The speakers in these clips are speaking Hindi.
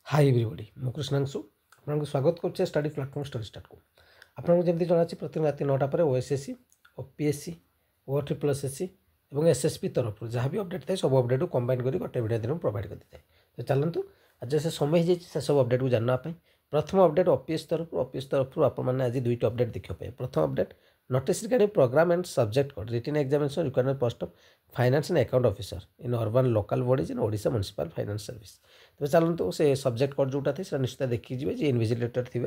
हाय एवरीबॉडी मु कृष्णांशु आपको स्वागत करुचे स्टडी प्लाटफॉर्म स्टडी स्टार्ट को आपको जमी जाना प्रति रात 9टा पर ओएसएससी ओपीएससी ओ ट्रिपल एसएससी और एसएसपी तरफ जहाँ भी अपडेट थाए सब अपडेट को कंबाइन कर गोटे वीडियो दिन प्रोवाइड करते तो चलतु आज से समय हो से सब अपडेट को जानवाई प्रथम अपडेट ओपीएस तरफ आपने आज दुईट अपडेट देखा प्रथम update notice regarding program and subject code written examination requirement post of finance and account officer in urban local bodies in Odisha municipal finance service तो चलते से सब्जेक्ट कोड जोटा थे निश्चित देखी जी जे इनविजिलेटर थे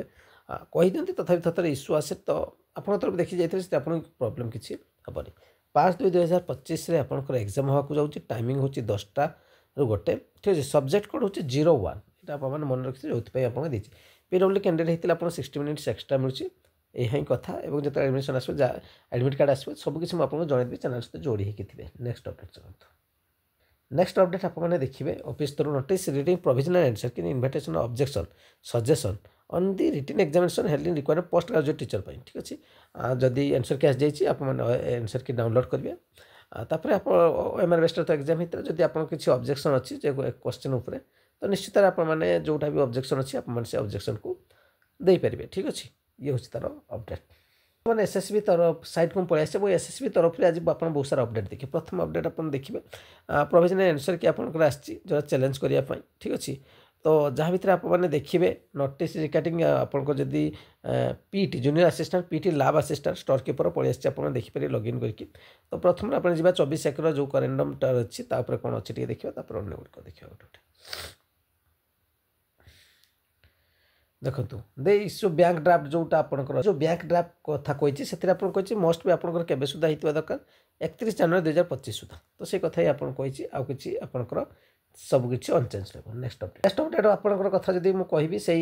कही दिखती तथा थे इश्यू आसे तो आप तरफ देखी जाते आप प्रोब्लेम किसी हेनी 5/2/2025 आपंकर एग्जाम हाँ जाऊँगी टाइमिंग हूँ 10टा रु गोटे ठीक अच्छे सब्जेक्ट कोड हूँ 01 यहाँ आप मन रखिए जो आपको देती पीडब्ल्यू कैंडिडेट होते आप 60 मिनिट्स एक्सट्रा मिलूँ यही कथा और जो एडमिशन आस एडमिट कार्ड आसो सबकि मुझे जनईदेवी चैनल सहित जोड़ी होती थे नेक्स्ट अपडेट चलते नेक्स्ट अपडेट आपने देखिए ऑफिस तरह notice regarding provisional answer key invitation objection suggestion on the written examination held in required post graduate teacher ठीक अच्छे जदि आंसर की आसी आंसर की डाउनलोड करेंगे तापर आप एमआर बेस्टर तो एग्जाम होता है जब आप किसी ऑब्जेक्शन अच्छी क्वेश्चन उपर तो निश्चित आपने जोटा भी ऑब्जेक्शन अच्छी आपने ऑब्जेक्शन को दे पारे ठीक अच्छे ये हूँ तार अपडेट मैंने एसएसबी तरफ साइट को पलि आसे एसएसबी तरफ आज आप बहुत सारा अपडेट देखिए प्रथम अपडेट आप देखिए प्रोविजनल आंसर कि आपंकर जो चैलेंज करने ठीक अच्छे तो जहाँ भर आपने देखिए नोटिस रिगार्डिंग आपको जदि PT junior assistant PT lab assistant store keeper पलि आसी आप देखिए लॉगिन करके तो प्रथम आप 24 एकर जो करेन्डम टार अच्छी कौन अच्छी देखिए अन्य गुड़िक देखिए गोटे देखो दे इश्यू बैंक ड्राफ्ट जोटा आपंकर जो बैंक ड्राफ्ट कथा कही से मोस्ट भी आपंकर केवे सुधा होता दरकार 31 जनवरी 2025 सुधा तो से कथा ही आपको कही आउ कि आपंकर सबकि अनचेंज रहा नेक्स्ट अपडेट आपंकर कथा जब मुझे कहि से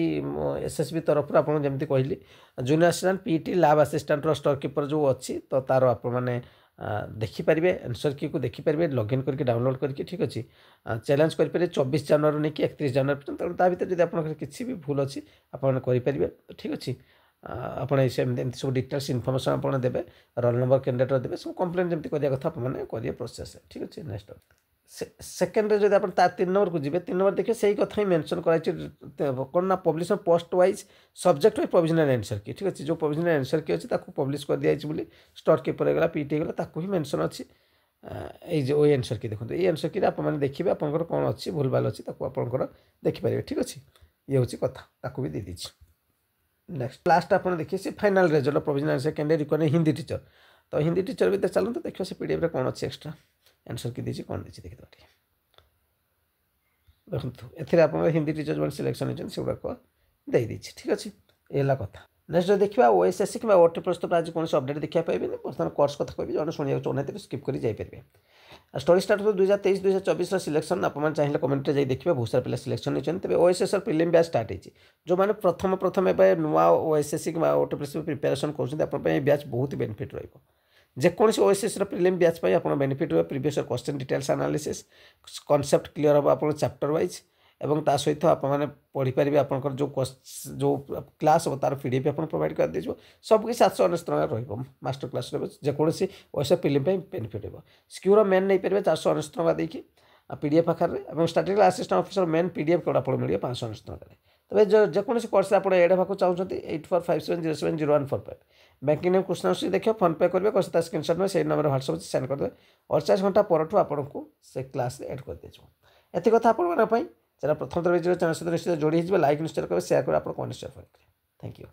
एसएसबी तरफ आपको जमी कहली junior assistant PT lab assistant store keeper जो अच्छी तो तार आपने देखिपारे आंसर की को देखिपारे लॉगिन करके डाउनलोड करके ठीक अच्छे चैलेंज करेंगे 24 जनवरी नहीं कि 31 जनवरी पर्यटन ता भर जब आप किसी भी भूल अच्छी आपरे ठीक अच्छे आपड़ सब डिटेल्स इनफर्मेशन आपने देते रोल नंबर कैंडिडेट देते सब कंप्लेन जमी करा कथा आपने करेंगे प्रोसेस ठीक अच्छे नेक्स्ट सेकेंड जब आप 3 नंबर को जी 3 नंबर देखिए सही कथा ही मेंशन कर कौन ना publish post wise subject wise provisional answer की ठीक अच्छे जो प्रोविजनल आंसर की अच्छी पब्लिश कर दिखाई बोली स्टोर कीपर होगा पीटी होगा ताकू ही मेंशन अच्छी जो आंसर की देखो ये आंसर की आपने देखिए आपंकर कौन अच्छी भूल भाल अच्छी आपंकर देखिपारे ठीक अच्छे ये हूँ कथा ताकू भी दे दीजिए नेक्स्ट लास्ट आप देखिए से final result provisional answer candidate required Hindi teacher तो हिंदी टीचर भी चलते देखिए से पीडीएफ कौन अच्छी एक्सट्रा आंसर की दीजिए कौन दीजिए देखिए देखो एथे आप हिंदी टीचर जो सिलेक्शन होती से गुड़ाक दे दीजिए ठीक अच्छे ये कथा नेक्स्ट जो देखा ओएसएससी कि ओटी प्रस्तुत आज कौन अपडेट देखा पाइबे बर्तमान कोर्स कथा कह जन शुणा चाहते स्किप कर जापरेंगे स्टडी स्टार्ट 2023-2024 सिलेक्शन आपने चाहिए कमेंट जाए देखिए बहुत सारा पिला सिलेक्शन होती तेज ओएसएससी प्रिलिम बैच स्टार्ट होती जो मैंने प्रथम नुआ ओएसएससी कि ओटी प्रस्तुत प्रिपेरेसन कर बैच बहुत बेनिफिट रहा जेकोसी ओएसएससी प्रिलिम बैच आप बेनिफिट रहा previous question details analysis concept clear हम आप चैप्टर वाइज एवं ता सहित आपने पढ़ी पारे आपंकर जो क्लास हो तार पीडीएफ आप प्रोवाइड कर दीजिए सबकि 719 टका रहा मास्टर क्लास जेकोसी ओएसएससी प्रिलिम बेनिफिट हो स्क्यूर मेन नहीं पारे 419 टका देखिए पीडीएफ आकार और statistical assistant officer main PDF code आप मिले 519 टका तबे जेकोसी कोर्स आप एड होगा चाहते 8457070145 बैंकिंग नेम कृष्णांशु देखिए फोन पे करेंगे स्क्रीनशॉट में से नंबर व्हाट्सएप सेंड करदे 48 घंटा पर आपको से क्लास एड कर दिया एति कथा आप चैनल प्रथम थर चैनल सहित निश्चित जोड़ी लाइक निश्चय करेंगे शेयर करेंगे आप कौन शेयर करेंगे थैंक यू।